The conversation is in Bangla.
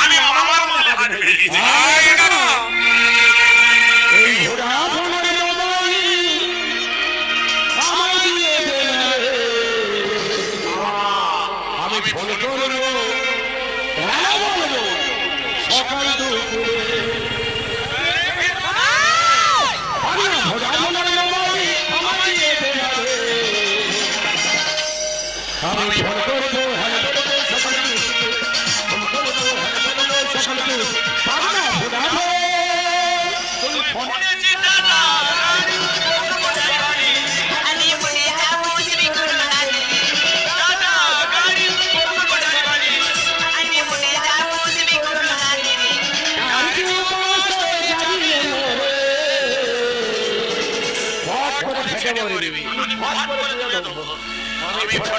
আমি আমার মালে হাত মেরেছি সকাল দুপুরে আমি ফোন করবো আমি